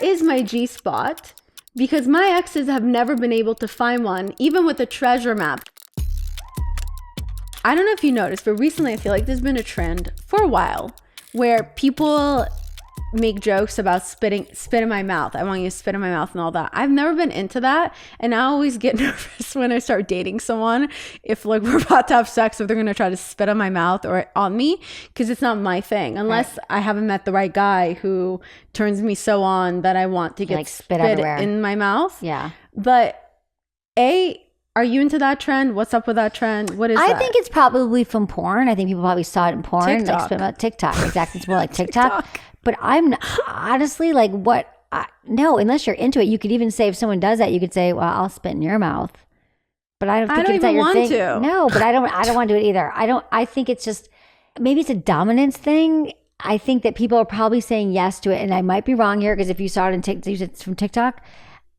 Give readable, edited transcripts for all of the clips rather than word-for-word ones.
is my G spot? Because my exes have never been able to find one, even with a treasure map. I don't know if you noticed, but recently I feel like there's been a trend for a while where people make jokes about spit in my mouth. I want you to spit in my mouth and all that. I've never been into that. And I always get nervous when I start dating someone, if like we're about to have sex, if they're going to try to spit on my mouth or on me, because it's not my thing. Unless I haven't met the right guy who turns me so on that I want to get like spit in my mouth. Yeah. But are you into that trend? What's up with that trend? What is that? I think it's probably from porn. I think people probably saw it in porn. TikTok. Like spit about TikTok. Exactly. It's more like TikTok. But I'm honestly like, no, unless you're into it, you could even say if someone does that, you could say, well, I'll spit in your mouth. But I don't think it's that your thing. To. No, but I don't want to do it either. I think it's just, maybe it's a dominance thing. I think that people are probably saying yes to it. And I might be wrong here, because if you saw it on TikTok, you said it's from TikTok.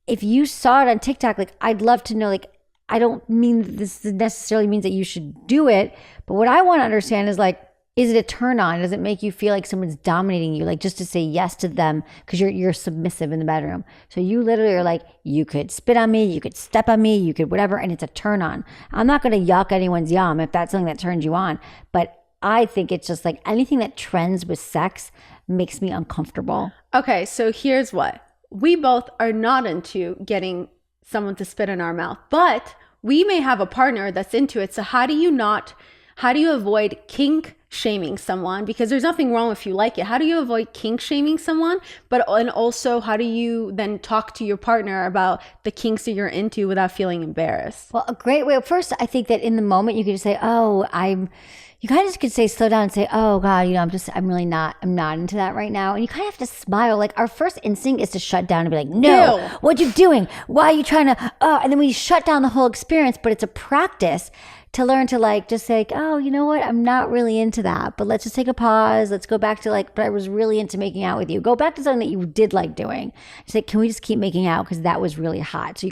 If you saw it on TikTok, like, I'd love to know, like, I don't mean this necessarily means that you should do it. But what I want to understand is, like, is it a turn on? Does it make you feel like someone's dominating you? Like, just to say yes to them because you're submissive in the bedroom. So you literally are like, you could spit on me, you could step on me, you could whatever, and it's a turn on. I'm not going to yuck anyone's yum if that's something that turns you on. But I think it's just like anything that trends with sex makes me uncomfortable. Okay, so here's what. We both are not into getting someone to spit in our mouth, but we may have a partner that's into it. So how do you avoid kink shaming someone? Because there's nothing wrong if you like it. How do you avoid kink shaming someone? And also, how do you then talk to your partner about the kinks that you're into without feeling embarrassed? Well, a great way. First, I think that in the moment you could just say, you kind of just could say, slow down and say, oh God, I'm not into that right now. And you kind of have to smile. Like, our first instinct is to shut down and be like, no, ew, what you doing? Why are you trying to, and then we shut down the whole experience. But it's a practice to learn to, like, just say, oh, you know what? I'm not really into that, but let's just take a pause. Let's go back to, like, but I was really into making out with you. Go back to something that you did like doing. Just like, can we just keep making out? Because that was really hot. So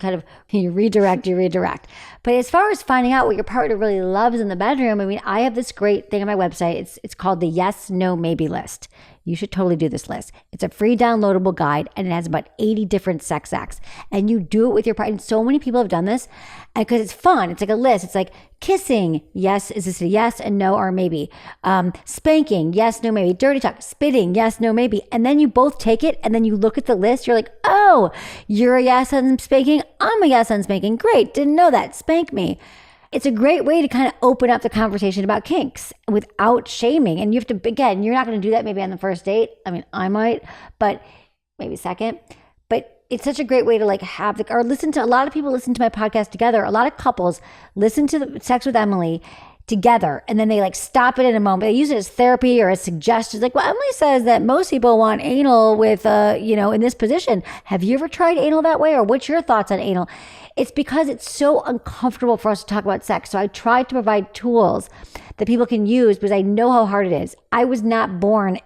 you redirect. But as far as finding out what your partner really loves in the bedroom, I mean, I have this great thing on my website. It's called the Yes, No, Maybe list. You should totally do this list. It's a free downloadable guide, and it has about 80 different sex acts. And you do it with your partner. And so many people have done this because it's fun. It's like a list. It's like kissing. Yes. Is this a yes and no or maybe? Spanking. Yes, no, maybe. Dirty talk. Spitting. Yes, no, maybe. And then you both take it and then you look at the list. You're like, oh, you're a yes on spanking. I'm a yes on spanking. Great. Didn't know that. Spank me. It's a great way to kind of open up the conversation about kinks without shaming. And you have to, again, you're not going to do that maybe on the first date. I mean, I might, but maybe second. But it's such a great way to, like, or listen to, a lot of people listen to my podcast together. A lot of couples listen to the Sex with Emily together, and then they, like, stop it in a moment. They use it as therapy or as suggestions. Like, well, Emily says that most people want anal with, in this position. Have you ever tried anal that way? Or what's your thoughts on anal? It's because it's so uncomfortable for us to talk about sex. So I try to provide tools that people can use because I know how hard it is. I was not born.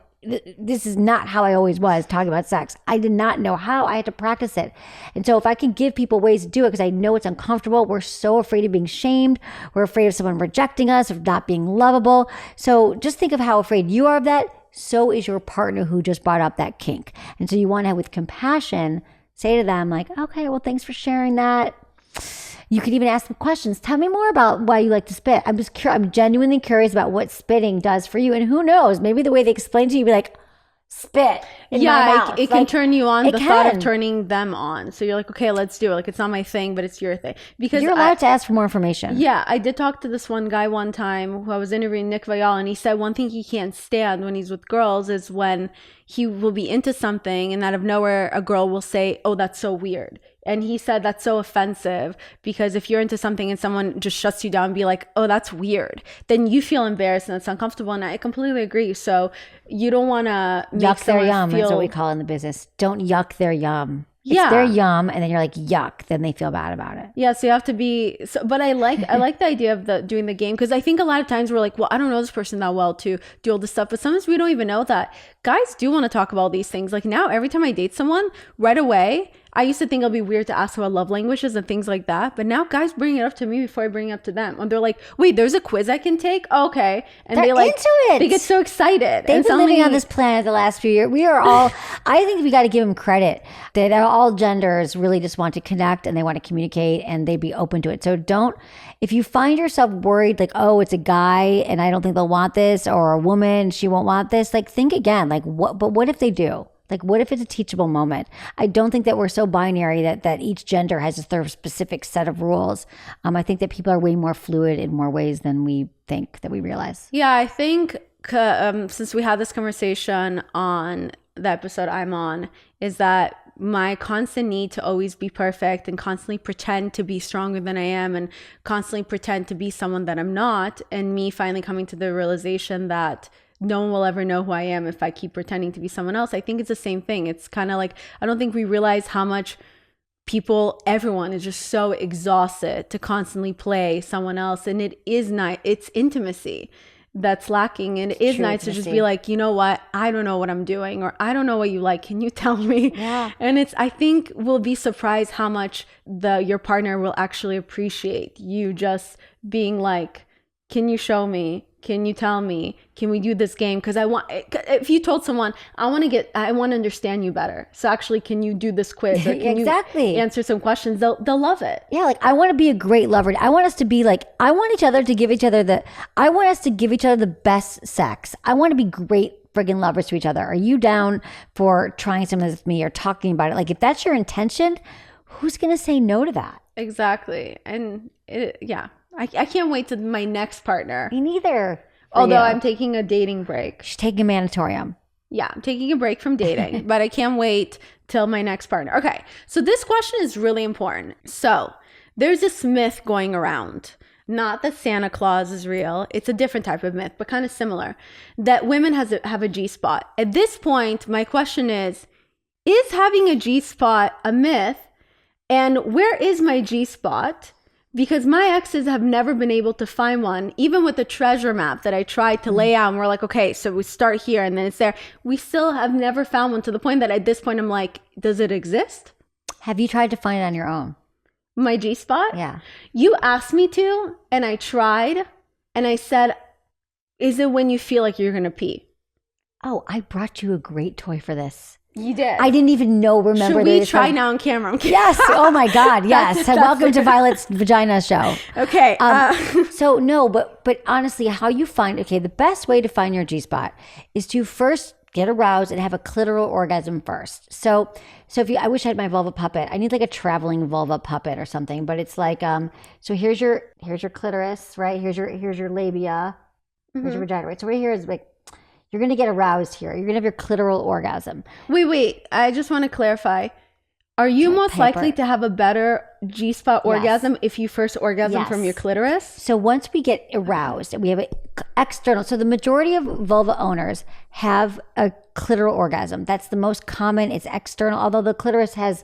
This is not how I always was talking about sex. I did not know how. I had to practice it. And so if I can give people ways to do it, because I know it's uncomfortable, we're so afraid of being shamed. We're afraid of someone rejecting us, of not being lovable. So just think of how afraid you are of that. So is your partner who just brought up that kink. And so you want to, with compassion, say to them, like, okay, well, thanks for sharing that. You could even ask them questions. Tell me more about why you like to spit. I'm genuinely curious about what spitting does for you. And who knows, maybe the way they explain to you, be like, spit in my mouth. It can turn you on, the thought of turning them on. So you're like, okay, let's do it. Like, it's not my thing, but it's your thing. Because you're allowed to ask for more information. Yeah, I did talk to this one guy one time who I was interviewing, Nick Vial, and he said one thing he can't stand when he's with girls is when he will be into something and out of nowhere a girl will say, oh, that's so weird. And he said that's so offensive because if you're into something and someone just shuts you down and be like, oh, that's weird, then you feel embarrassed and it's uncomfortable. And I completely agree. So you don't want to yuck their yum. That's what we call it in the business. Don't yuck their yum. It's their yum, and then you're like, yuck, then they feel bad about it. Yeah, so you have to be, but I like the idea of doing the game, because I think a lot of times we're like, well, I don't know this person that well to do all this stuff, but sometimes we don't even know that guys do want to talk about these things. Like now, every time I date someone, right away, I used to think it'll be weird to ask about love languages and things like that. But now guys bring it up to me before I bring it up to them. And they're like, wait, there's a quiz I can take? Oh, okay. And they're they like, into it. They get so excited. They've been living on this planet the last few years. We are all, I think we got to give them credit that all genders really just want to connect and they want to communicate and they be open to it. So if you find yourself worried, like, oh, it's a guy and I don't think they'll want this, or a woman, she won't want this, like think again, like what if they do? Like, what if it's a teachable moment? I don't think that we're so binary that each gender has their specific set of rules. I think that people are way more fluid in more ways than we think, that we realize. Yeah, I think since we had this conversation on the episode I'm on, is that my constant need to always be perfect and constantly pretend to be stronger than I am and constantly pretend to be someone that I'm not, and me finally coming to the realization that no one will ever know who I am if I keep pretending to be someone else. I think it's the same thing. It's kind of like, I don't think we realize how much everyone is just so exhausted to constantly play someone else. And it is nice. It's intimacy that's lacking. And it is nice to just be like, you know what? I don't know what I'm doing, or I don't know what you like. Can you tell me? Yeah. And I think we'll be surprised how much your partner will actually appreciate you just being like, can you show me? Can you tell me? Can we do this game? Because if you told someone, I want to understand you better. So actually, can you do this quiz? Or can you answer some questions? They'll love it. Yeah, like I want to be a great lover. I want us to be like, I want us to give each other the best sex. I want to be great friggin' lovers to each other. Are you down for trying something with me or talking about it? Like if that's your intention, who's going to say no to that? Exactly. And I can't wait to my next partner. Me neither. Although I'm taking a dating break. She's taking a manatorium. Yeah, I'm taking a break from dating, but I can't wait till my next partner. Okay, so this question is really important. So there's this myth going around, not that Santa Claus is real. It's a different type of myth, but kind of similar, that women have a G-spot. At this point, my question is having a G-spot a myth? And where is my G-spot? Because my exes have never been able to find one, even with the treasure map that I tried to lay out. And we're like, okay, so we start here and then it's there. We still have never found one, to the point that at this point I'm like, does it exist? Have you tried to find it on your own? My G-spot? Yeah. You asked me to, and I tried, and I said, is it when you feel like you're going to pee? Oh, I brought you a great toy for this. You did. I didn't even remember. Should we try now on camera? Yes. Oh my God. Yes. Welcome to Violet's Vagina Show. Okay. So no, but honestly, the best way to find your G-spot is to first get aroused and have a clitoral orgasm first. So I wish I had my vulva puppet. I need like a traveling vulva puppet or something, but it's like, so here's your clitoris, right? Here's your labia, here's your vagina, right? So right here is like, you're going to get aroused here. You're going to have your clitoral orgasm. Wait. I just want to clarify. Are you most likely to have a better G-spot orgasm if you first orgasm from your clitoris? So once we get aroused, we have an external. So the majority of vulva owners have a clitoral orgasm. That's the most common. It's external, although the clitoris has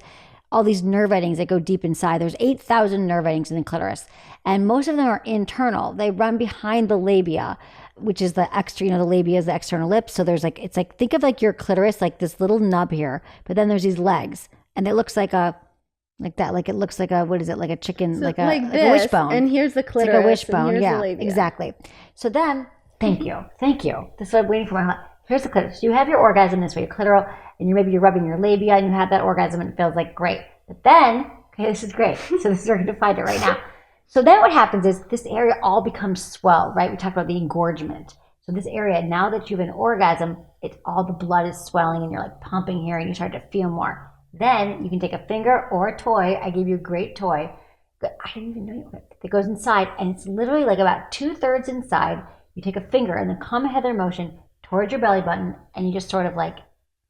all these nerve endings that go deep inside. There's 8,000 nerve endings in the clitoris, and most of them are internal. They run behind the labia, which is the the labia is the external lip. So it's like, think of like your clitoris, like this little nub here, but then there's these legs, and it looks like it looks like what is it? Like a chicken, so like a wishbone. And here's the clitoris. It's like a wishbone. Yeah, the labia. Exactly. So then, thank you. This is what I'm waiting for my here's the clitoris. You have your orgasm this way, your clitoral, and you're rubbing your labia, and you have that orgasm, and it feels like great. But then, okay, this is great. So this is where we're going to find it right now. So then what happens is this area all becomes swelled, right? We talked about the engorgement. So this area, now that you have an orgasm, all the blood is swelling and you're like pumping here and you start to feel more. Then you can take a finger or a toy. I gave you a great toy. I didn't even know you it goes inside, and it's literally like about 2/3 inside. You take a finger and then come a heather motion towards your belly button, and you just sort of like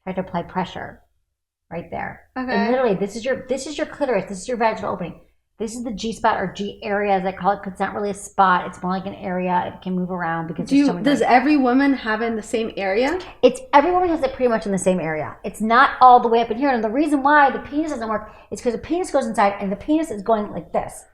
try to apply pressure right there. Okay. And literally, this is your clitoris. This is your vaginal opening. This is the G-spot or G area, as I call it, because it's not really a spot. It's more like an area. It can move around because does every woman have it in the same area? Every woman has it pretty much in the same area. It's not all the way up in here. And the reason why the penis doesn't work is because the penis goes inside and the penis is going like this.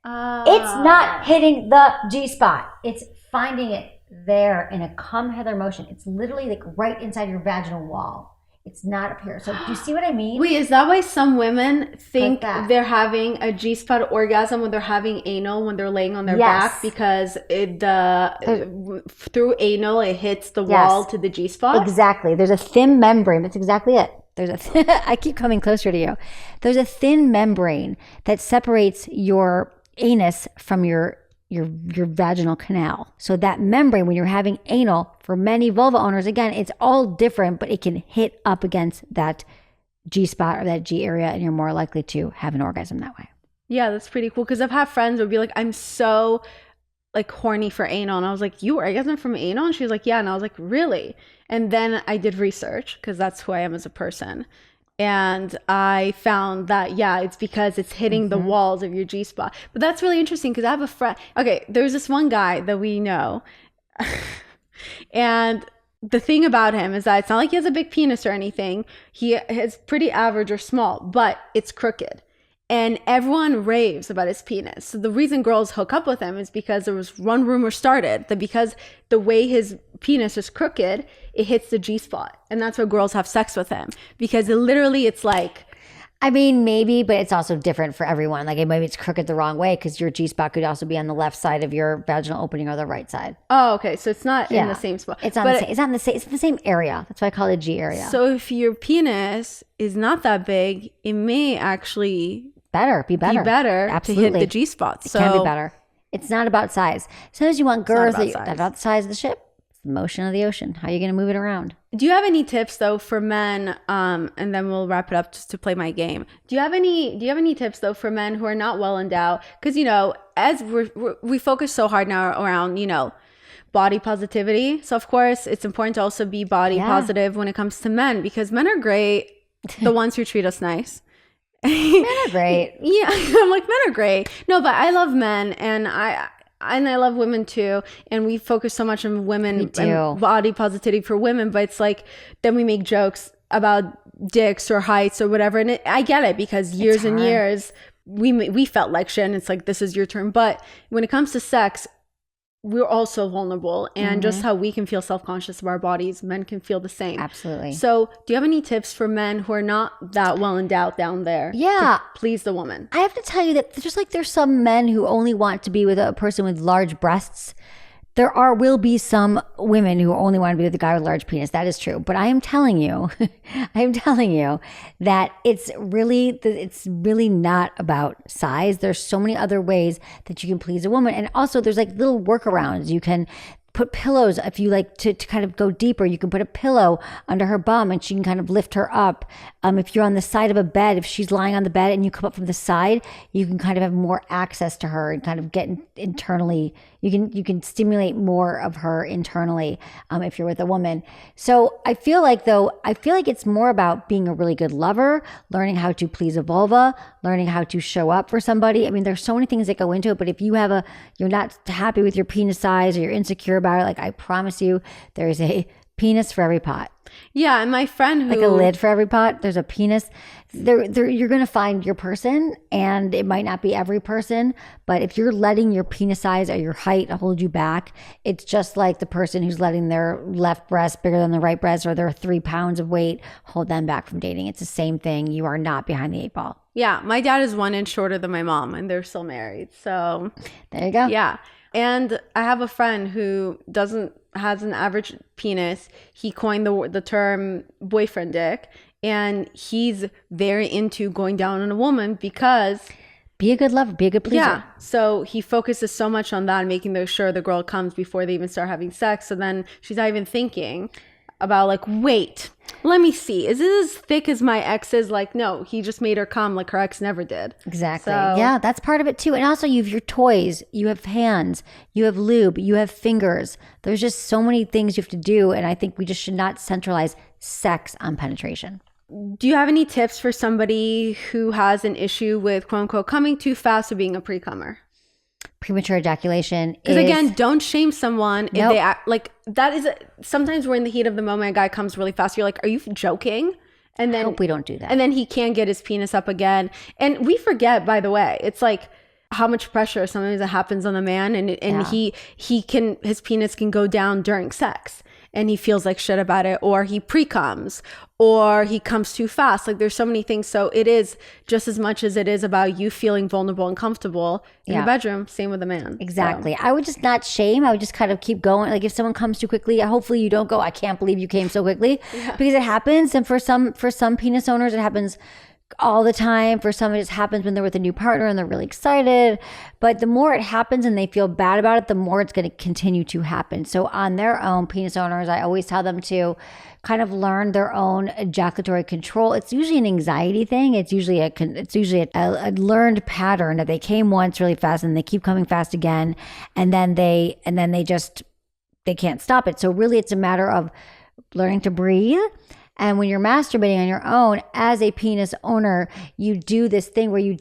It's not hitting the G-spot. It's finding it there in a come hither motion. It's literally like right inside your vaginal wall. It's not up here. So do you see what I mean? Wait, is that why some women think Like they're having a G-spot orgasm when they're having anal when they're laying on their back because through anal it hits the wall to the G-spot? Exactly. There's a thin membrane. That's exactly it. I keep coming closer to you. There's a thin membrane that separates your anus from your vaginal canal. So that membrane, when you're having anal, for many vulva owners, again, it's all different, but it can hit up against that G spot or that G area, and you're more likely to have an orgasm that way. Yeah, that's pretty cool. Because I've had friends who would be like, I'm so like horny for anal. And I was like, you orgasm from anal? And she was like, yeah. And I was like, really? And then I did research because that's who I am as a person. And I found that, yeah, it's because it's hitting the walls of your G-spot. But that's really interesting because I have a friend. Okay, there's this one guy that we know. And the thing about him is that it's not like he has a big penis or anything. He is pretty average or small, but it's crooked. And everyone raves about his penis. So the reason girls hook up with him is because there was one rumor started that because the way his penis is crooked, it hits the G-spot. And that's why girls have sex with him. Because it's like... I mean, maybe, but it's also different for everyone. Like maybe it's crooked the wrong way because your G-spot could also be on the left side of your vaginal opening or the right side. Oh, okay. So it's not in the same spot. It's in the same area. That's why I call it a G area. So if your penis is not that big, it may actually... be better Absolutely. To hit the G-spot. So it can be better. It's not about size. Sometimes you want girth. That's not about the size of the ship. It's the motion of the ocean. How are you going to move it around? Do you have any tips though for men? And then we'll wrap it up just to play my game. Do you have any tips though for men who are not well endowed? Because as we focus so hard now around body positivity. So of course it's important to also be body positive when it comes to men because men are great. The ones who treat us nice. Men are great. Yeah, I'm like, men are great. No, but I love men and I love women too. And we focus so much on women and body positivity for women, but it's like then we make jokes about dicks or heights or whatever. And I get it because years and years we felt like shit and it's like, this is your turn. But when it comes to sex, we're also vulnerable and just how we can feel self-conscious of our bodies, men can feel the same. Absolutely. So do you have any tips for men who are not that well endowed down there to please the woman? I have to tell you that just like there's some men who only want to be with a person with large breasts, there will be some women who only want to be with a guy with a large penis. That is true. But I am telling you, that it's really not about size. There's so many other ways that you can please a woman. And also there's like little workarounds. You can put pillows. If you like to kind of go deeper, you can put a pillow under her bum and she can kind of lift her up. If you're on the side of a bed, if she's lying on the bed and you come up from the side, you can kind of have more access to her and kind of get internally. You can stimulate more of her internally if you're with a woman. So I feel like it's more about being a really good lover, learning how to please a vulva, learning how to show up for somebody. I mean, there's so many things that go into it, but if you're not happy with your penis size or you're insecure about it, like I promise you, there's a penis for every pot. Yeah, and my friend who... Like a lid for every pot, there's a penis. You're going to find your person, and it might not be every person, but if you're letting your penis size or your height hold you back, it's just like the person who's letting their left breast bigger than the right breast or their 3 pounds of weight hold them back from dating. It's the same thing. You are not behind the 8 ball. Yeah, my dad is 1 inch shorter than my mom, and they're still married. So there you go. Yeah. And I have a friend who has an average penis. He coined the term boyfriend dick, and he's very into going down on a woman because... Be a good lover, be a good pleaser. Yeah. So he focuses so much on that, making sure the girl comes before they even start having sex. So then she's not even thinking about like, wait, let me see. Is it as thick as my ex's? Like, no, he just made her come like her ex never did. Exactly. So, yeah, that's part of it too. And also you have your toys, you have hands, you have lube, you have fingers. There's just so many things you have to do. And I think we just should not centralize sex on penetration. Do you have any tips for somebody who has an issue with quote unquote coming too fast or being a pre-cummer? Premature ejaculation because again, don't shame someone if they act like that. Sometimes we're in the heat of the moment, a guy comes really fast, you're like, are you joking? And then I hope we don't do that. And then he can't get his penis up again. And we forget, by the way, it's like how much pressure sometimes that happens on the man, and his penis can go down during sex and he feels like shit about it, or he pre-comes, or he comes too fast. Like there's so many things. So it is just as much as it is about you feeling vulnerable and comfortable in the bedroom, same with the man. Exactly. So I would just not shame. I would just kind of keep going. Like if someone comes too quickly, hopefully you don't go, I can't believe you came so quickly, because it happens. And for some penis owners, it happens all the time. For some, it just happens when they're with a new partner and they're really excited. But the more it happens and they feel bad about it, the more it's going to continue to happen. So on their own, penis owners, I always tell them to kind of learn their own ejaculatory control. It's usually an anxiety thing. It's usually a learned pattern that they came once really fast and they keep coming fast again, and then they can't stop it. So really, it's a matter of learning to breathe. And when you're masturbating on your own as a penis owner, you do this thing where you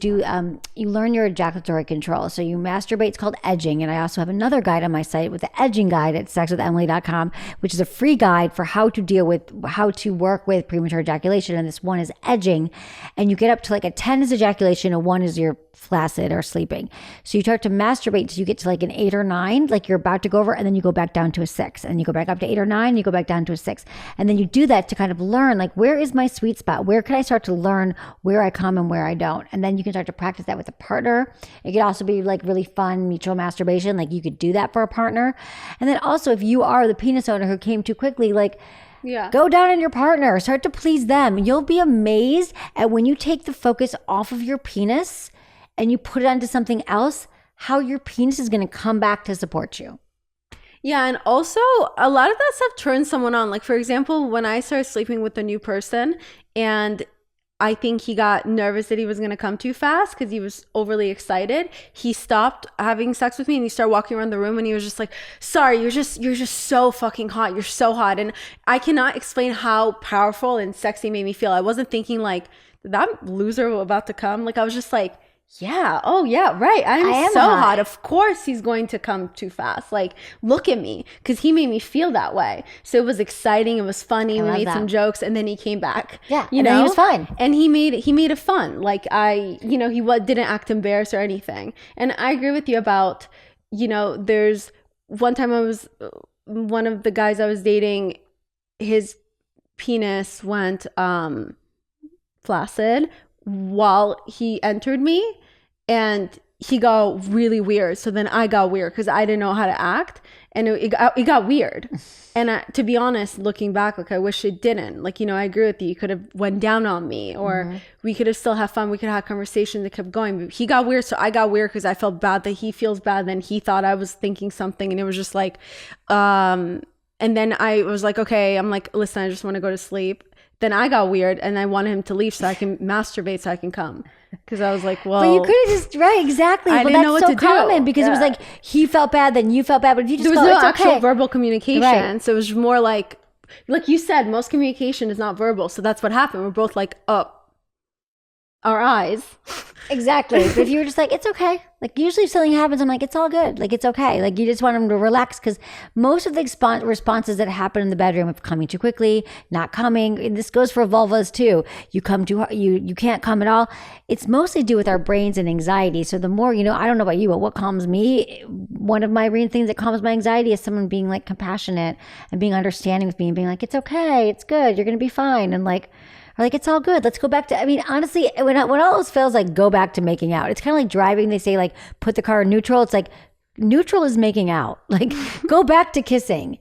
learn your ejaculatory control. So you masturbate. It's called edging. And I also have another guide on my site with the edging guide at sexwithemily.com, which is a free guide for how to work with premature ejaculation. And this one is edging. And you get up to like a 10 is ejaculation, and 1 is you're flaccid or sleeping. So you start to masturbate until you get to like an 8 or 9, like you're about to go over, and then you go back down to a 6, and you go back up to 8 or 9, and you go back down to a 6. And then you do that to kind of learn, like, where is my sweet spot? Where can I start to learn where I come and where I don't? And then you can start to practice that with a partner. It could also be like really fun mutual masturbation. Like you could do that for a partner. And then also, if you are the penis owner who came too quickly, like, go down on your partner, start to please them. You'll be amazed at when you take the focus off of your penis and you put it onto something else, how your penis is going to come back to support you. Yeah, and also a lot of that stuff turns someone on. Like, for example, when I started sleeping with a new person, and I think he got nervous that he was going to come too fast because he was overly excited, he stopped having sex with me and he started walking around the room and he was just like, sorry, you're just so fucking hot. You're so hot. And I cannot explain how powerful and sexy it made me feel. I wasn't thinking like, that loser about to come. Like, I was just like, yeah, oh yeah, right. I am so hot. Of course he's going to come too fast. Like, look at me, because he made me feel that way. So it was exciting. It was funny. We made some jokes, and then he came back. Yeah, he was fine, and he made it fun. Like he didn't act embarrassed or anything. And I agree with you about, there's one time one of the guys I was dating, his penis went flaccid while he entered me, and he got really weird. So then I got weird because I didn't know how to act, and it got weird. And to be honest, looking back, like, I wish it didn't. Like, I agree with you. You could have went down on me, or we could have still had fun. We could have had conversations that kept going. But he got weird, so I got weird because I felt bad that he feels bad. Then he thought I was thinking something, and it was just like, and then I was like, okay, I'm like, listen, I just want to go to sleep. Then I got weird, and I wanted him to leave so I can masturbate so I can come. Because I was like, well. But you could have just, right, exactly. I didn't know what to do. That's so common, because it was like, he felt bad, then you felt bad. But if you just there was no actual verbal communication. Right. So it was more like you said, most communication is not verbal. So that's what happened. We're both like, our eyes. Exactly. But if you were just like, it's okay. Like, usually if something happens, I'm like, it's all good. Like, it's okay. Like, you just want them to relax, because most of the responses that happen in the bedroom of coming too quickly, not coming, and this goes for vulvas too. You come too hard, you can't come at all. It's mostly due with our brains and anxiety. So the more, I don't know about you, but what calms me, one of my main things that calms my anxiety is someone being like compassionate and being understanding with me and being like, it's okay, it's good, you're going to be fine. And like, it's all good. Let's go back to, honestly, when all else fails, like, go back to making out. It's kind of like driving. They say, like, put the car in neutral. It's like, neutral is making out. Like, go back to kissing.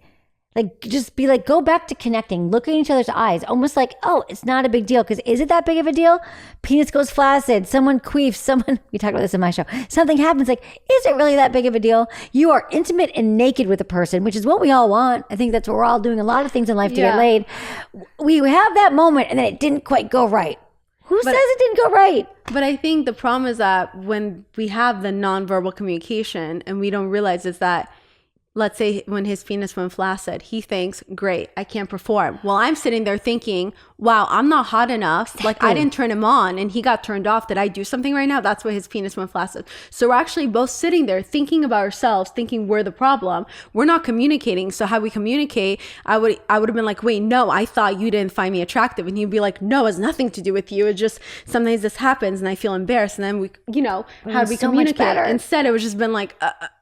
Like, just be like, go back to connecting, look at each other's eyes, almost like, oh, it's not a big deal. Because is it that big of a deal? Penis goes flaccid, someone queefs, we talked about this in my show. Something happens, like, is it really that big of a deal? You are intimate and naked with a person, which is what we all want. I think that's what we're all doing, a lot of things in life to get laid. We have that moment, and then it didn't quite go right. Who says it didn't go right? But I think the problem is that when we have the nonverbal communication and we don't realize is that let's say when his penis went flaccid, he thinks, great, I can't perform. Well, I'm sitting there thinking, wow, I'm not hot enough. Exactly. Like I didn't turn him on and he got turned off. Did I do something right now? That's why his penis went flaccid. So we're actually both sitting there thinking about ourselves, thinking we're the problem. We're not communicating. So how we communicate, I would have been like, wait, no, I thought you didn't find me attractive. And he'd be like, no, it has nothing to do with you. It's just sometimes this happens and I feel embarrassed. And then we, how do we communicate? Instead, it was just been like,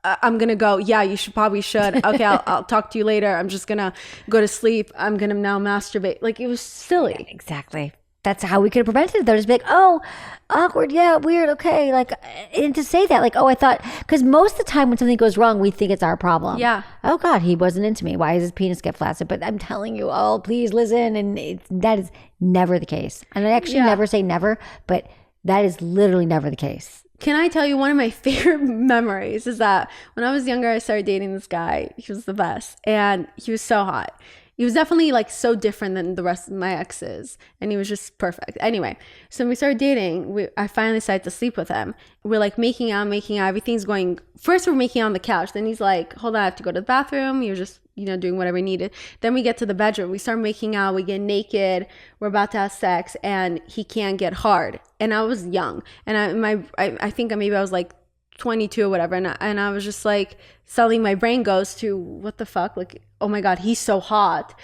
I'm going to go, yeah, you probably should. Okay, I'll talk to you later. I'm just going to go to sleep. I'm going to now masturbate. Like, it was silly. Yeah, exactly. That's how we could have prevented it. They'll just be like, oh, awkward. Yeah, weird. Okay. Like, and to say that, like, oh, I thought, because most of the time when something goes wrong, we think it's our problem. Yeah. Oh, God, he wasn't into me. Why does his penis get flaccid? But I'm telling you, oh, please listen. And that is never the case. And I actually never say never, but that is literally never the case. Can I tell you one of my favorite memories is that when I was younger, I started dating this guy. He was the best. And he was so hot. He was definitely like so different than the rest of my exes. And he was just perfect. Anyway, so when we started dating, I finally decided to sleep with him. We're like making out. Everything's going. First, we're making out on the couch. Then he's like, hold on, I have to go to the bathroom. You're just, doing whatever he needed. Then we get to the bedroom. We start making out. We get naked. We're about to have sex. And he can't get hard. And I was young. And I think maybe I was like 22 or whatever. And I was just like, suddenly my brain goes to, what the fuck? Like, oh my God, he's so hot.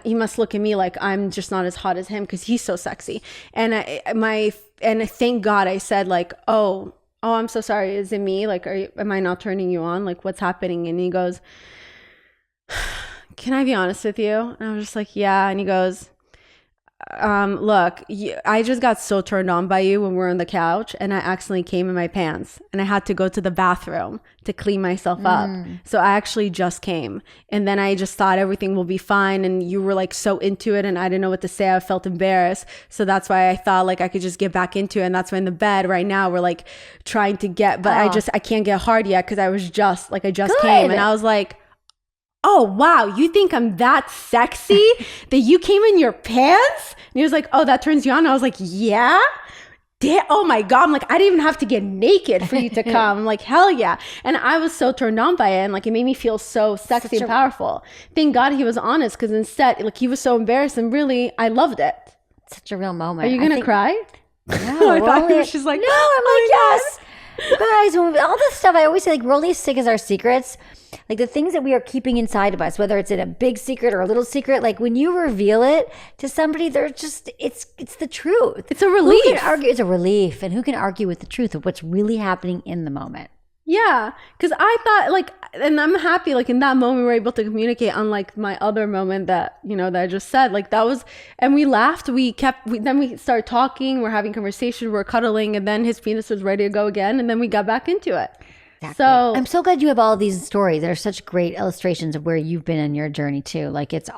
He must look at me like I'm just not as hot as him because he's so sexy. And thank God I said like, oh, I'm so sorry. Is it me? Like, am I not turning you on? Like, what's happening? And he goes, can I be honest with you? And I was just like, yeah. And he goes, look, I just got so turned on by you when we were on the couch and I accidentally came in my pants and I had to go to the bathroom to clean myself up. So I actually just came. And then I just thought everything will be fine. And you were like so into it and I didn't know what to say. I felt embarrassed. So that's why I thought like I could just get back into it. And that's why in the bed right now we're like trying to get, but I can't get hard yet because I just came. And I was like, oh, wow, you think I'm that sexy that you came in your pants? And he was like, oh, that turns you on? I was like, yeah? Oh my God. I'm like, I didn't even have to get naked for you to come. I'm like, hell yeah. And I was so turned on by it. And like, it made me feel so sexy and powerful. Thank God he was honest because instead, like, he was so embarrassed and really, I loved it. Such a real moment. Are you going to cry? No. I thought she's like, no, I'm like, yes. Guys, all this stuff, I always say, like, we're only as sick as our secrets. Like the things that we are keeping inside of us, whether it's in a big secret or a little secret, like when you reveal it to somebody, they're just, it's the truth. It's a relief. Who can argue? It's a relief. And who can argue with the truth of what's really happening in the moment? Yeah. Because I thought like, and I'm happy like in that moment we were able to communicate, unlike my other moment that, that I just said, like that was, and we laughed, then we started talking, we're having conversation, we're cuddling, and then his penis was ready to go again. And then we got back into it. Exactly. So I'm so glad you have all of these stories. They're such great illustrations of where you've been in your journey too. Like it's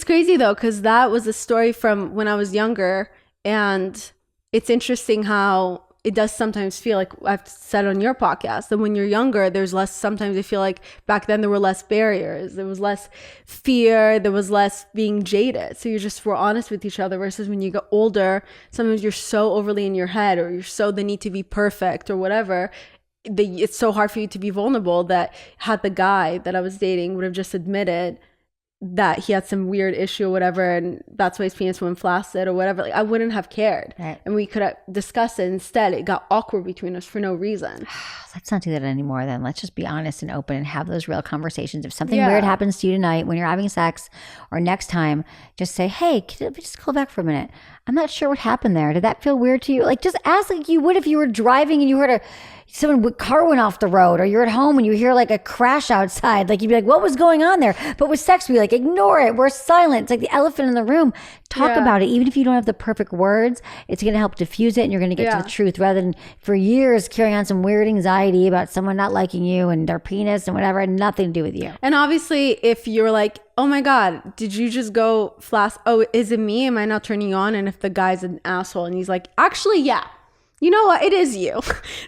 crazy though, because that was a story from when I was younger. And it's interesting how it does sometimes feel like I've said on your podcast that when you're younger, there's less, sometimes I feel like back then there were less barriers. There was less fear. There was less being jaded. So you just were honest with each other versus when you get older, sometimes you're so overly in your head or you're so the need to be perfect or whatever. It's so hard for you to be vulnerable that had the guy that I was dating would have just admitted that he had some weird issue or whatever and that's why his penis went flaccid or whatever, like I wouldn't have cared. Right. And we could have discussed it. Instead it got awkward between us for no reason. Let's not do that anymore then. Let's just be honest and open and have those real conversations. If something weird happens to you tonight when you're having sex or next time, just say, hey, can we just call back for a minute? I'm not sure what happened there. Did that feel weird to you? Like just ask like you would if you were driving and you heard someone car went off the road, or you're at home and you hear like a crash outside. Like you'd be like, what was going on there? But with sex, we like ignore it. We're silent. It's like the elephant in the room. Talk about it. Even if you don't have the perfect words, it's going to help diffuse it and you're going to get to the truth rather than for years carrying on some weird anxiety about someone not liking you and their penis and whatever, and nothing to do with you. And obviously if you're like, oh my God, did you just go flash? Oh, is it me? Am I not turning you on? And if the guy's an asshole and he's like, actually, yeah. You know what? It is you.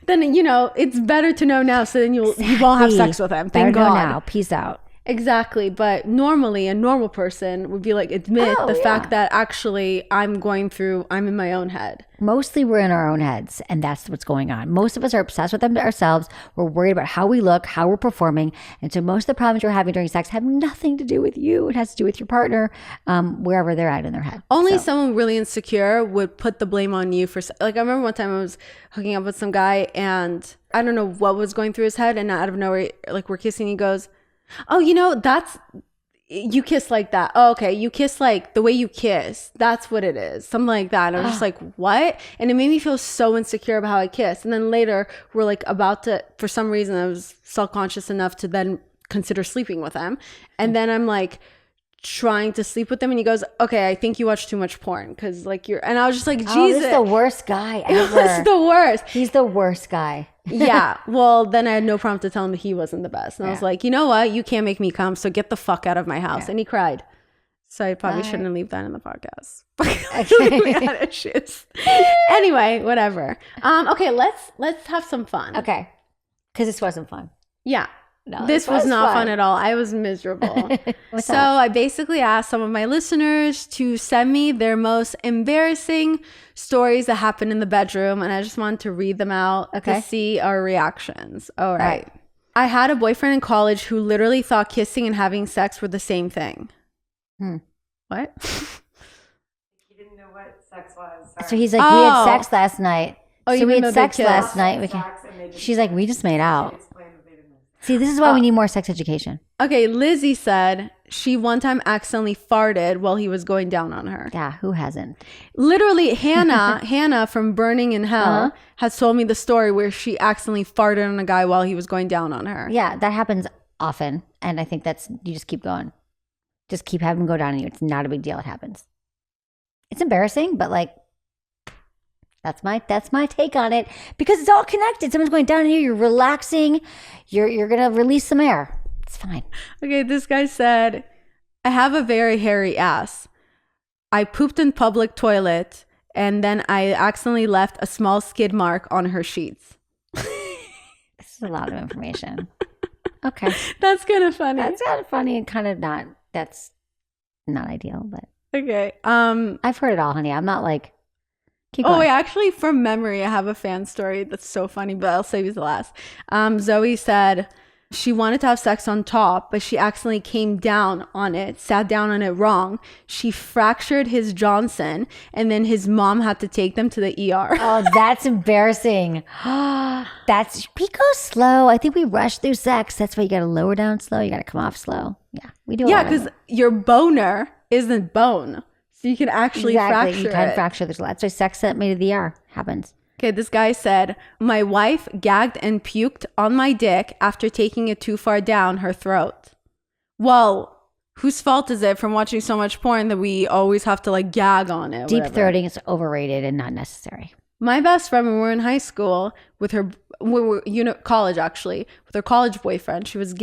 Then, it's better to know now so then you won't have sex with him. Thank God. Now. Peace out. Exactly. But normally a normal person would be like, admit the fact that actually I'm in my own head. Mostly we're in our own heads, and that's what's going on. Most of us are obsessed with them ourselves. We're worried about how we look, how we're performing. And so most of the problems you're having during sex have nothing to do with you. It has to do with your partner, wherever they're at in their head. Only someone really insecure would put the blame on you for, like, I remember one time I was hooking up with some guy and I don't know what was going through his head, and out of nowhere, like, we're kissing, he goes, oh, you kiss like that. Oh, okay. You kiss like the way you kiss. That's what it is. Something like that. And I was just like, what? And it made me feel so insecure about how I kiss. And then later we're like about to, for some reason, I was self-conscious enough to then consider sleeping with him. And then I'm like trying to sleep with him. And he goes, okay, I think you watch too much porn. Cause like and I was just like, Jesus. Oh, this is the worst guy ever. It's the worst. He's the worst guy. Yeah. Well, then I had no problem to tell him that he wasn't the best. And I was like, you know what? You can't make me come. So get the fuck out of my house. Yeah. And he cried. So I probably shouldn't leave that in the podcast. We had issues. Anyway, whatever. Okay, let's have some fun. Okay. Because this wasn't fun. Yeah. No, this was not fun at all. I was miserable. So I basically asked some of my listeners to send me their most embarrassing stories that happened in the bedroom. And I just wanted to read them out to see our reactions. All right. I had a boyfriend in college who literally thought kissing and having sex were the same thing. What? He didn't know what sex was. Sorry. So he's like, we had sex last night. So we had sex last night. She's like, we just made out. See, this is why we need more sex education. Okay, Lizzie said she one time accidentally farted while he was going down on her. Yeah, who hasn't? Literally, Hannah from Burning in Hell has told me the story where she accidentally farted on a guy while he was going down on her. Yeah, that happens often. And I think you just keep going. Just keep having him go down on you. It's not a big deal. It happens. It's embarrassing, but like, that's my take on it, because it's all connected. Someone's going down on you. You're relaxing. You're gonna release some air. It's fine. Okay, this guy said, I have a very hairy ass. I pooped in public toilet and then I accidentally left a small skid mark on her sheets. This is a lot of information. Okay, that's kind of funny. That's kind of funny and kind of not. That's not ideal, but okay. I've heard it all, honey. I'm not like. Oh, wait, actually, from memory, I have a fan story that's so funny, but I'll save you the last. Zoe said she wanted to have sex on top, but she accidentally came down on it, sat down on it wrong. She fractured his Johnson, and then his mom had to take them to the ER. Oh, that's embarrassing. We go slow. I think we rush through sex. That's why you got to lower down slow. You got to come off slow. Yeah, we do. Yeah, because your boner isn't bone. So you can actually fracture it. You can fracture. There's lots of sex that made of the ER. Happens. Okay, this guy said, my wife gagged and puked on my dick after taking it too far down her throat. Well, whose fault is it from watching so much porn that we always have to like gag on it? Deep throating is overrated and not necessary. My best friend, when we were in high school with her, college actually, with her college boyfriend, she was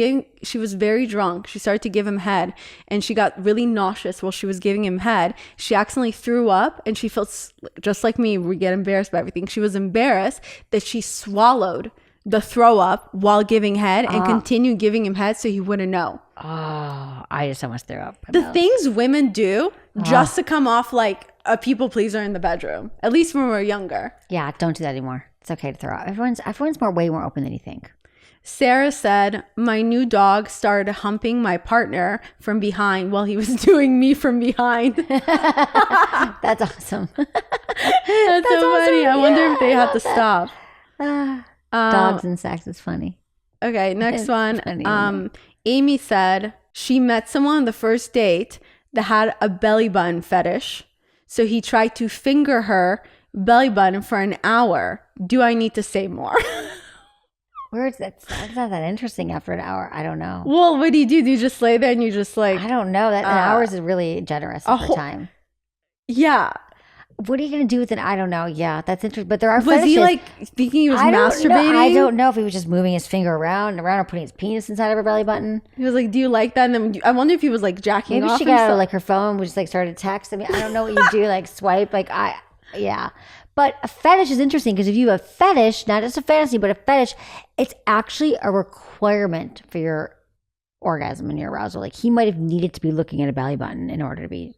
very drunk. She started to give him head and she got really nauseous while she was giving him head. She accidentally threw up and she felt just like me. We get embarrassed by everything. She was embarrassed that she swallowed the throw up while giving head and continued giving him head so he wouldn't know. Oh, I just almost threw up. The things women do just to come off like a people pleaser in the bedroom, at least when we were younger. Yeah, don't do that anymore. It's okay to throw up. Everyone's way more open than you think. Sarah said, my new dog started humping my partner from behind while he was doing me from behind. That's awesome. That's so awesome. Funny. I wonder if they have to stop. Dogs and sex is funny. Okay, next one. Amy said she met someone on the first date that had a belly button fetish. So he tried to finger her belly button for an hour. Do I need to say more? Words, that's not that interesting after an hour. I don't know. Well, what do you do? Do you just lay there and you just like... I don't know. That an hour is really generous for time. Yeah. What are you going to do with it? I don't know. Yeah, that's interesting. But there are Was fetishes. he like thinking he was masturbating? I don't know if he was just moving his finger around or putting his penis inside of her belly button. He was like, do you like that? And then I wonder if he was like jacking off. Maybe she got out of like her phone, just like started to text. I mean, I don't know what you do, like swipe. Yeah. But a fetish is interesting because if you have a fetish, not just a fantasy, but a fetish, it's actually a requirement for your orgasm and your arousal. Like he might have needed to be looking at a belly button in order to be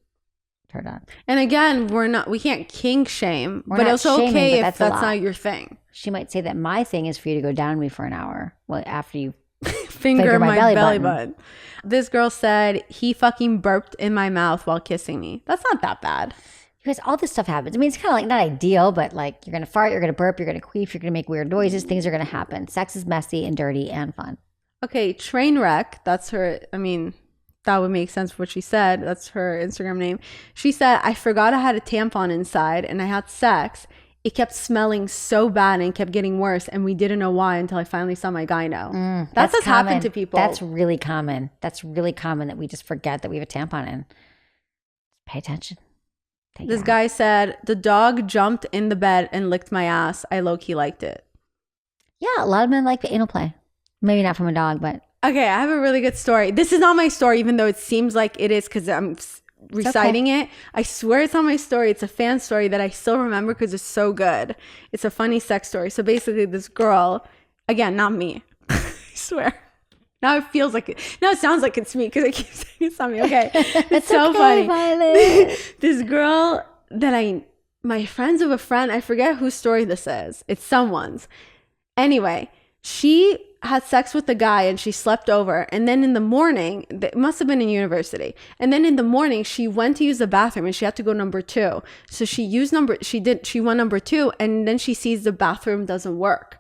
turned on. And again, we can't kink shame, but it's okay if that's not your thing. She might say that my thing is for you to go down on me for an hour. Well, after you finger my belly button. This girl said he fucking burped in my mouth while kissing me. That's not that bad. Because all this stuff happens. I mean, it's kind of like not ideal, but like you're going to fart, you're going to burp, you're going to queef, you're going to make weird noises. Things are going to happen. Sex is messy and dirty and fun. Okay, train wreck. That's her. I mean, that would make sense for what she said. That's her Instagram name. She said, I forgot I had a tampon inside and I had sex. It kept smelling so bad and kept getting worse. And we didn't know why until I finally saw my gyno. That's what's happened to people. That's really common. That's really common that we just forget that we have a tampon in. Pay attention. This guy said, the dog jumped in the bed and licked my ass. I low-key liked it. Yeah, a lot of men like anal play. Maybe not from a dog, but... Okay, I have a really good story. This is not my story, even though it seems like it is because I'm reciting it. I swear it's not my story. It's a fan story that I still remember because it's so good. It's a funny sex story. So basically this girl, again, not me. I swear. Now it feels like it. Now it sounds like it's me because I keep saying it's not me. Okay. It's so funny. This girl that my friends of a friend, I forget whose story this is. It's someone's. Anyway, she had sex with the guy and she slept over. And then in the morning, it must have been in university. And then in the morning, she went to use the bathroom and she had to go number 2. So she went number 2 and then she sees the bathroom doesn't work.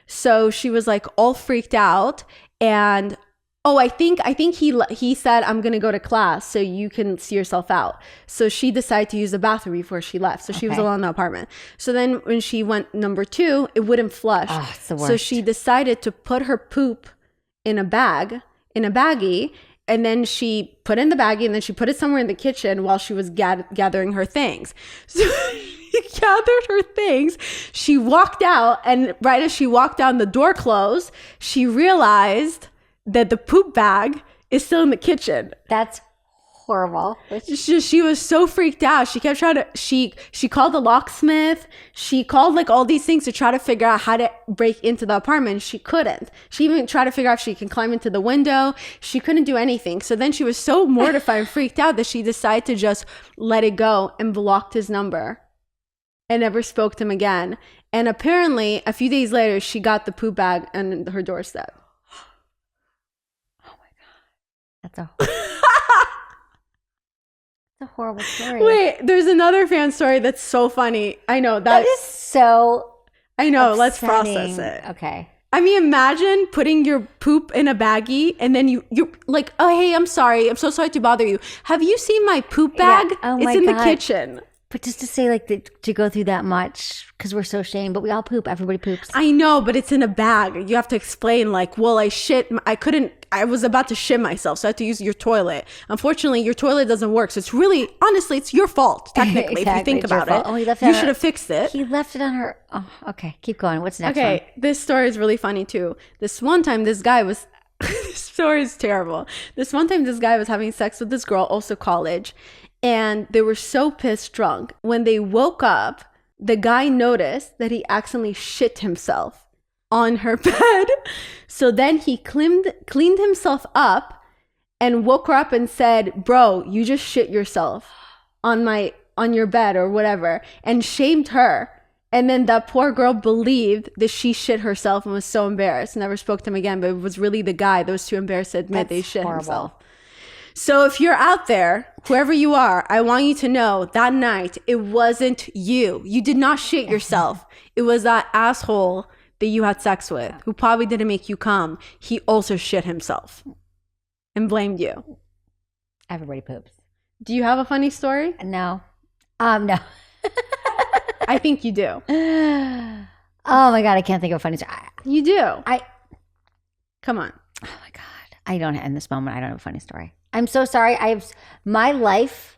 So she was like all freaked out. And I think he said, I'm going to go to class so you can see yourself out. So she decided to use the bathroom before she left. So she was alone in the apartment. So then when she went number 2, it wouldn't flush. Oh, it's the worst. So she decided to put her poop in a baggie. And then she put it in the baggie and then she put it somewhere in the kitchen while she was gathering her things. So she gathered her things. She walked out, and right as she walked out and the door closed, she realized that the poop bag is still in the kitchen. That's horrible. She was so freaked out. She kept trying to, she called the locksmith. She called like all these things to try to figure out how to break into the apartment. She couldn't. She even tried to figure out if she can climb into the window. She couldn't do anything. So then she was so mortified and freaked out that she decided to just let it go and blocked his number and never spoke to him again. And apparently a few days later, she got the poop bag on her doorstep. That's a horrible story. Wait, there's another fan story that's so funny. I know that is so. I know. Upsetting. Let's process it. Okay. I mean, imagine putting your poop in a baggie and then you're like, oh, hey, I'm sorry. I'm so sorry to bother you. Have you seen my poop bag? Yeah. Oh, it's in the kitchen. But just to say to go through that much because we're so ashamed, but we all poop. Everybody poops. I know, but it's in a bag. You have to explain like, well, I was about to shit myself, so I had to use your toilet. Unfortunately, your toilet doesn't work. So it's really, honestly, it's your fault, technically, if you think about it. Oh, you should have fixed it. He left it on her. Oh, okay. Keep going. What's next one? Okay, this story is really funny too. This one time, this guy was, this story is terrible. This one time, this guy was having sex with this girl, also college, and they were so pissed drunk. When they woke up, the guy noticed that he accidentally shit himself on her bed. So then he cleaned himself up and woke her up and said, bro, you just shit yourself on your bed or whatever, and shamed her. And then that poor girl believed that she shit herself and was so embarrassed. Never spoke to him again, but it was really the guy that was too embarrassed to admit they shit himself. So if you're out there, whoever you are, I want you to know that night, it wasn't you. You did not shit yourself. It was that asshole that you had sex with, who probably didn't make you come. He also shit himself and blamed you. Everybody poops. Do you have a funny story? No. No. I think you do. Oh my God, I can't think of a funny story. You do. Come on. Oh my God. I don't, in this moment, I don't have a funny story. I'm so sorry. My life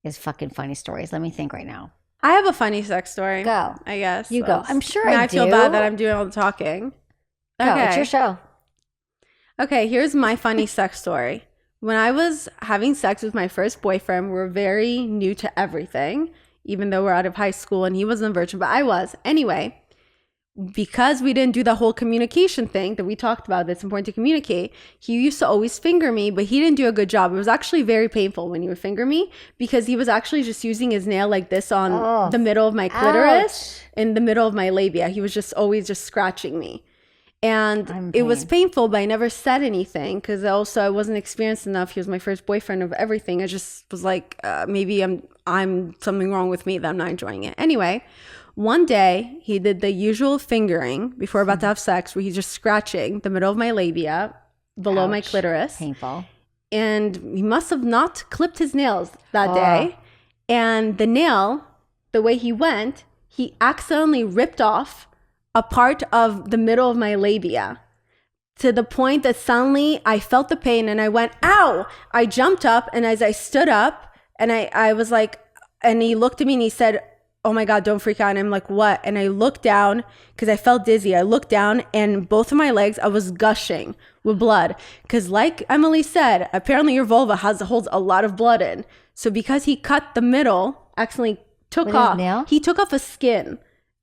is fucking funny stories. Let me think right now. I have a funny sex story. Go. I guess. You go. I'm sure I feel bad that I'm doing all the talking. Go. It's your show. Okay, here's my funny sex story. When I was having sex with my first boyfriend, we were very new to everything, even though we're out of high school and he wasn't a virgin, but I was. Anyway, because we didn't do the whole communication thing that we talked about, that's important to communicate, he used to always finger me, but he didn't do a good job. It was actually very painful when he would finger me because he was actually just using his nail like this on the middle of my clitoris, in the middle of my labia. He was just always just scratching me. And it was painful, but I never said anything because also I wasn't experienced enough. He was my first boyfriend of everything. I just was like, maybe I'm something wrong with me that I'm not enjoying it. Anyway, one day he did the usual fingering before about to have sex where he's just scratching the middle of my labia below my clitoris. Painful. And he must have not clipped his nails that day. And the nail, the way he went, he accidentally ripped off a part of the middle of my labia to the point that suddenly I felt the pain and I went, ow! I jumped up, and as I stood up and I was like, and he looked at me and he said, oh my God, don't freak out. And I'm like, what? And I looked down because I felt dizzy. I looked down and both of my legs, I was gushing with blood. Because like Emily said, apparently your vulva holds a lot of blood in. So because he cut the middle, accidentally he took off a skin.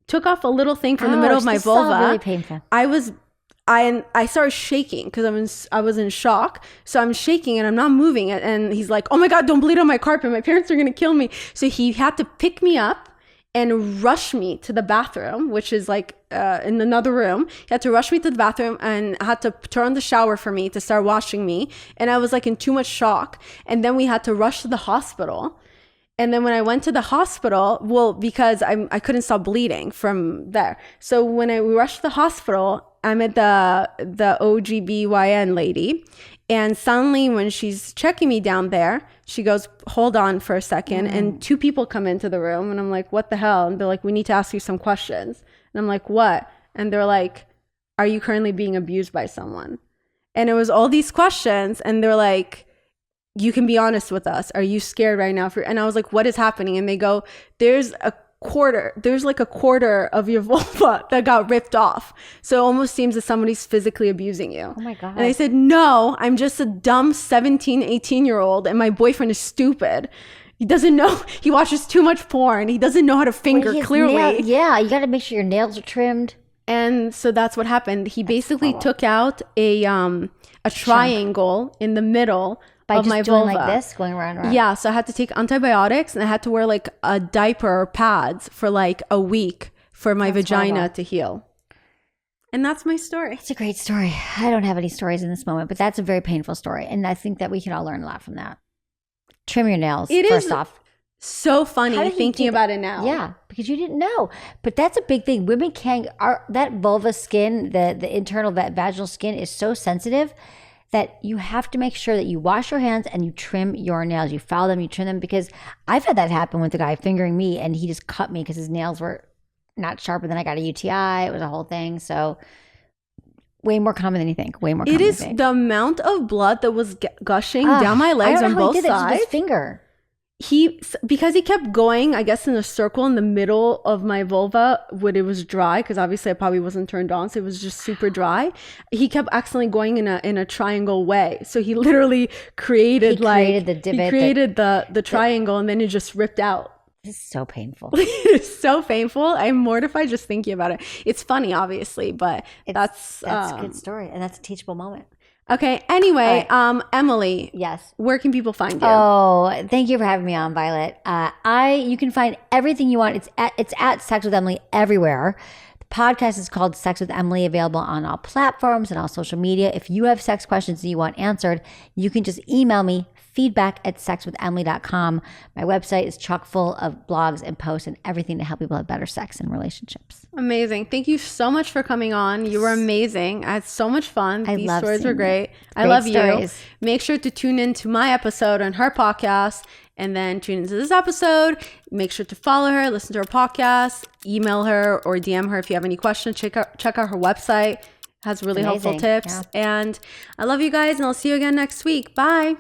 Took off a little thing from the middle of my vulva. Really painful. I started shaking because I was in shock. So I'm shaking and I'm not moving. And he's like, oh my God, don't bleed on my carpet. My parents are going to kill me. So he had to pick me up and rush me to the bathroom, which is like in another room. He had to rush me to the bathroom and had to turn on the shower for me to start washing me. And I was like in too much shock. And then we had to rush to the hospital. And then when I went to the hospital, well, because I couldn't stop bleeding from there. So when we rushed to the hospital, I met the OGBYN lady. And suddenly when she's checking me down there, she goes, hold on for a second. And two people come into the room and I'm like, what the hell? And they're like, we need to ask you some questions. And I'm like, what? And they're like, are you currently being abused by someone? And it was all these questions. And they're like, you can be honest with us. Are you scared right now? And I was like, what is happening? And they go, there's like a quarter of your vulva that got ripped off. So it almost seems that somebody's physically abusing you. Oh my God. And I said, no, I'm just a dumb 17, 18-year-old and my boyfriend is stupid. He doesn't know. He watches too much porn. He doesn't know how to finger clearly. Yeah, you got to make sure your nails are trimmed. And so that's what happened. He basically took out a triangle in the middle of my vulva. Like this, going around. Yeah, so I had to take antibiotics and I had to wear like a diaper or pads for like a week for my vagina to heal. And that's my story. It's a great story. I don't have any stories in this moment, but that's a very painful story. And I think that we can all learn a lot from that. Trim your nails, first off. So funny thinking about it now. Yeah, because you didn't know. But that's a big thing. Women that vulva skin, the internal vaginal skin is so sensitive that you have to make sure that you wash your hands and you trim your nails. You file them, you trim them, because I've had that happen with the guy fingering me and he just cut me because his nails were not sharper. Then I got a UTI. It was a whole thing. So way more common than you think. Way more common than you think. It is the amount of blood that was gushing down my legs on both sides. With his finger. Because he kept going, I guess, in a circle in the middle of my vulva when it was dry, because obviously I probably wasn't turned on, so it was just super dry. He kept accidentally going in a triangle way. So he literally created the divot. He created the triangle and then it just ripped out. This is so painful. It's so painful. I'm mortified just thinking about it. It's funny, obviously, but that's a good story, and that's a teachable moment. Okay. Anyway, Emily. Yes. Where can people find you? Oh, thank you for having me on, Violet. You can find everything you want. It's at Sex with Emily everywhere. The podcast is called Sex with Emily, available on all platforms and all social media. If you have sex questions that you want answered, you can just email me, feedback@sexwithemily.com. My website is chock full of blogs and posts and everything to help people have better sex and relationships. Amazing. Thank you so much for coming on. You were amazing. I had so much fun. These stories were great. I love you. Make sure to tune in to my episode on her podcast and then tune into this episode. Make sure to follow her, listen to her podcast, email her or DM her if you have any questions. Check out her website. It has really helpful tips. Yeah. And I love you guys and I'll see you again next week. Bye.